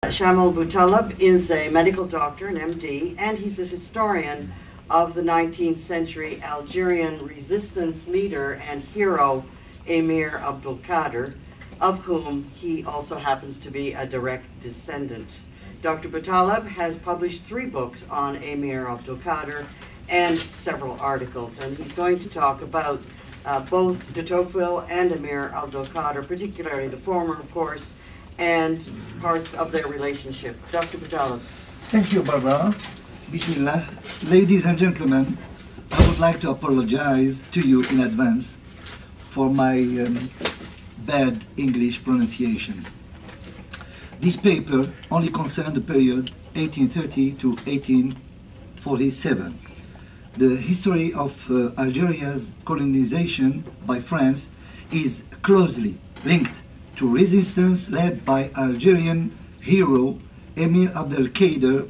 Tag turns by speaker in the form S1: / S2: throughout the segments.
S1: Shamal Boutaleb is a medical doctor, an MD, and he's a historian of the 19th century Algerian resistance leader and hero, Emir Abdelkader, of whom he also happens to be a direct descendant. Dr. Boutaleb has published 3 books on Emir Abdelkader and several articles, and he's going to talk about both de Tocqueville and Emir Abdelkader, particularly the former, of course, and parts of their relationship. Dr. Boutaleb.
S2: Thank you, Barbara. Bismillah. Ladies and gentlemen, I would like to apologize to you in advance for my bad English pronunciation. This paper only concerns the period 1830 to 1847. The history of Algeria's colonization by France is closely linked to resistance led by Algerian hero Emir Abdelkader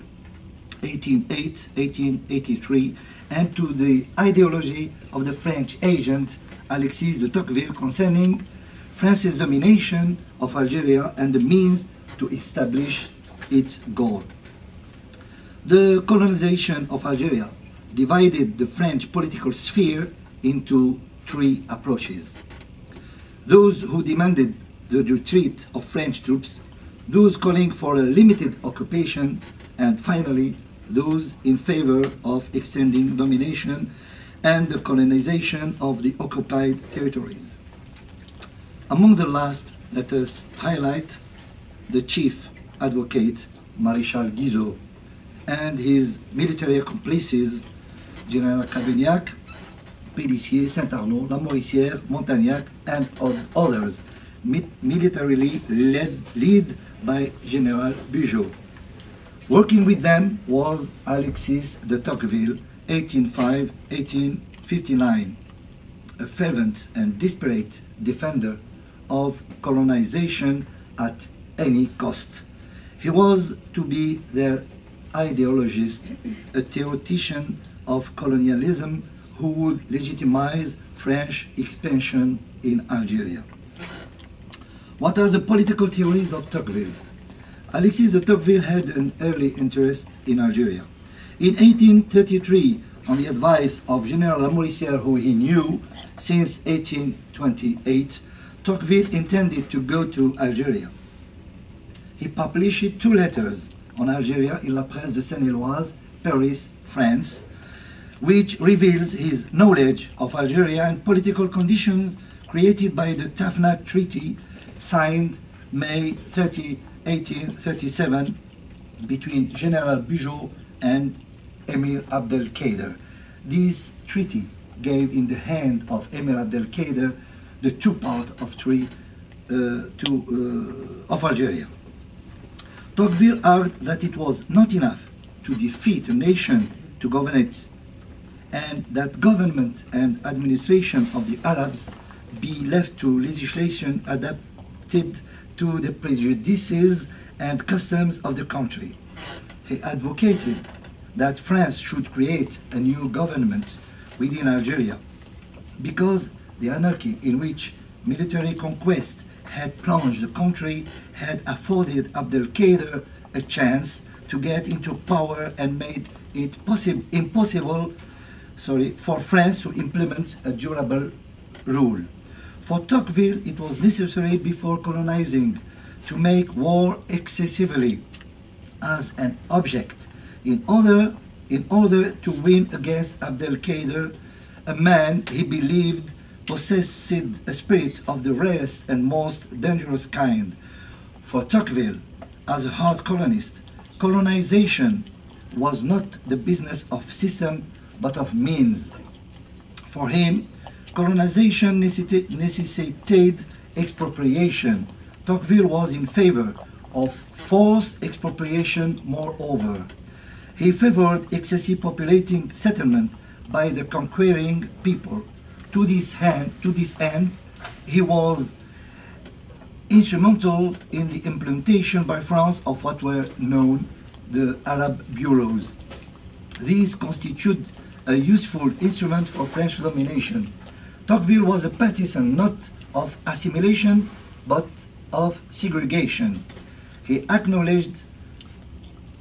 S2: 1808-1883 and to the ideology of the French agent Alexis de Tocqueville concerning France's domination of Algeria and the means to establish its goal. The colonization of Algeria divided the French political sphere into 3 approaches. Those who demanded the retreat of French troops, those calling for a limited occupation, and finally those in favor of extending domination and the colonization of the occupied territories. Among the last, let us highlight the chief advocate, Maréchal Guizot, and his military accomplices, General Cavaignac, Pélissier, Saint-Arnaud, Lamoricière, Montagnac, and others, militarily led by General Bugeaud. Working with them was Alexis de Tocqueville, 1805-1859, a fervent and desperate defender of colonization at any cost. He was to be their ideologist, a theoretician of colonialism who would legitimize French expansion in Algeria. What are the political theories of Tocqueville? Alexis de Tocqueville had an early interest in Algeria. In 1833, on the advice of General Lamoricière, who he knew since 1828, Tocqueville intended to go to Algeria. He published 2 letters on Algeria in La Presse de Seine-et-Loise, Paris, France, which reveals his knowledge of Algeria and political conditions created by the Tafna Treaty signed May 30, 1837 between General Bugeaud and Emir Abdelkader. This treaty gave in the hand of Emir Abdelkader the 2 parts of Algeria. Tocqueville argued that it was not enough to defeat a nation to govern it, and that government and administration of the Arabs be left to legislation adapted to the prejudices and customs of the country. He advocated that France should create a new government within Algeria because the anarchy in which military conquest had plunged the country had afforded Abdelkader a chance to get into power and made it impossible for France to implement a durable rule. For Tocqueville, it was necessary before colonizing to make war excessively as an object in order to win against Abdelkader, a man he believed possessed a spirit of the rarest and most dangerous kind. For Tocqueville, as a hard colonist, colonization was not the business of system but of means. For him, colonization necessitated expropriation. Tocqueville was in favor of forced expropriation moreover. He favored excessive populating settlement by the conquering people. To this end, he was instrumental in the implementation by France of what were known the Arab bureaus. These constitute a useful instrument for French domination. Tocqueville was a partisan not of assimilation but of segregation. He acknowledged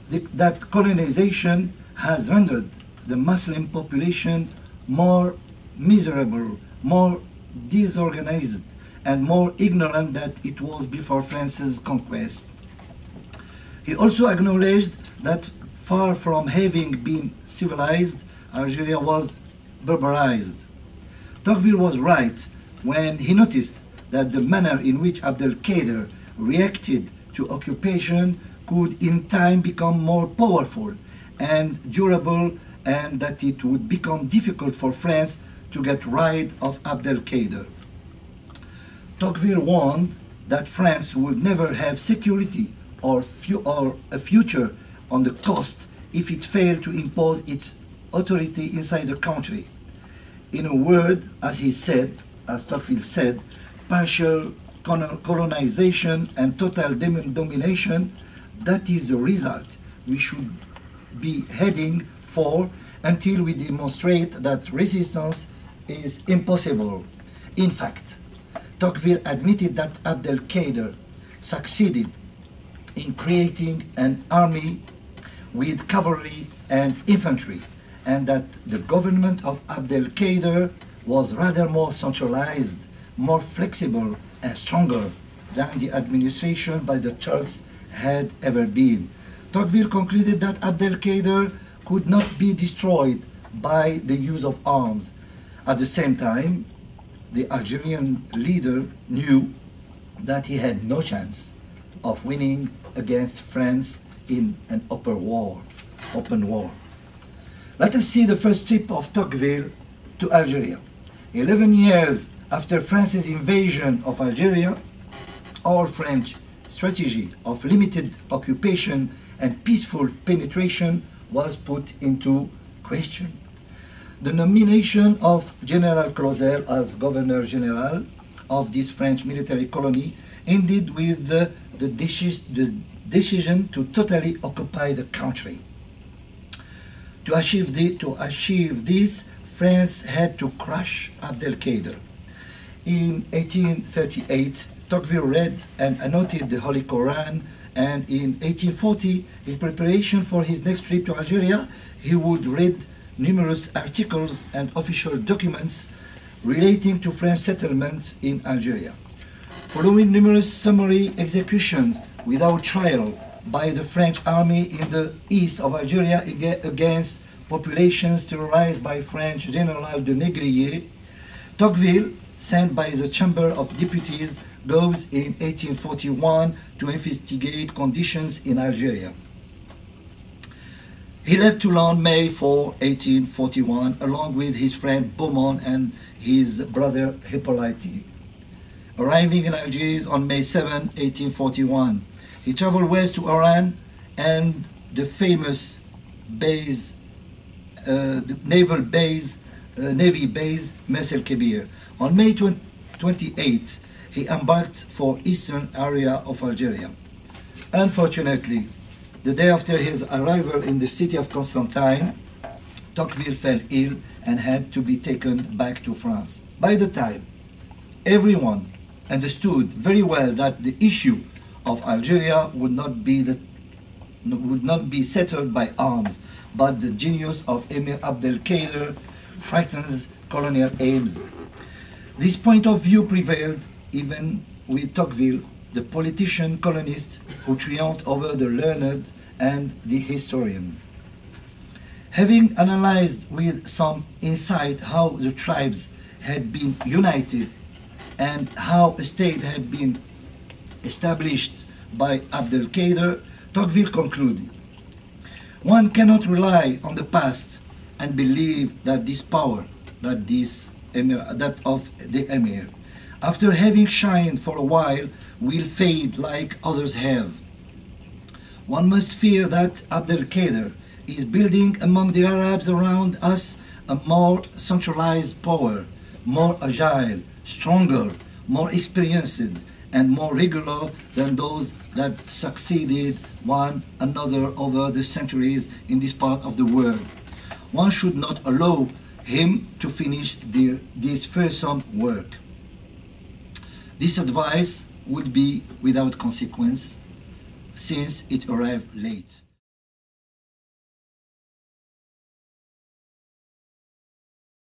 S2: that colonization has rendered the Muslim population more miserable, more disorganized, and more ignorant than it was before France's conquest. He also acknowledged that far from having been civilized, Algeria was barbarized. Tocqueville was right when he noticed that the manner in which Abdelkader reacted to occupation could in time become more powerful and durable, and that it would become difficult for France to get rid of Abdelkader. Tocqueville warned that France would never have security or a future on the coast if it failed to impose its authority inside the country. In a word, as Tocqueville said, partial colonization and total domination, that is the result we should be heading for until we demonstrate that resistance is impossible. In fact, Tocqueville admitted that Abdelkader succeeded in creating an army with cavalry and infantry, and that the government of Abdelkader was rather more centralized, more flexible, and stronger than the administration by the Turks had ever been. Tocqueville concluded that Abdelkader could not be destroyed by the use of arms. At the same time, the Algerian leader knew that he had no chance of winning against France in an open war. Let us see the first trip of Tocqueville to Algeria. 11 years after France's invasion of Algeria, all French strategy of limited occupation and peaceful penetration was put into question. The nomination of General Clausel as Governor General of this French military colony ended with the decision to totally occupy the country. To achieve this, France had to crush Abdelkader. In 1838, Tocqueville read and annotated the Holy Quran, and in 1840, in preparation for his next trip to Algeria, he would read numerous articles and official documents relating to French settlements in Algeria. Following numerous summary executions without trial by the French army in the east of Algeria against populations terrorized by French General de Négrier, Tocqueville, sent by the Chamber of Deputies, goes in 1841 to investigate conditions in Algeria. He left Toulon May 4, 1841, along with his friend Beaumont and his brother Hippolyte. Arriving in Algiers on May 7, 1841, he traveled west to Oran and the famous base, naval base, navy base, Mers el Kebir. On May 28, he embarked for eastern area of Algeria. Unfortunately, the day after his arrival in the city of Constantine, Tocqueville fell ill and had to be taken back to France. By the time everyone understood very well that the issue of Algeria would not be settled by arms, but the genius of Emir Abdelkader frightens colonial aims. This point of view prevailed even with Tocqueville, the politician colonist who triumphed over the learned and the historian. Having analyzed with some insight how the tribes had been united and how a state had been established by Abdelkader, Tocqueville concluded, one cannot rely on the past and believe that this power, that of the emir, after having shined for a while, will fade like others have. One must fear that Abdelkader is building among the Arabs around us a more centralized power, more agile, stronger, more experienced, and more regular than those that succeeded one another over the centuries in this part of the world. One should not allow him to finish this fearsome work. This advice would be without consequence, since it arrived late.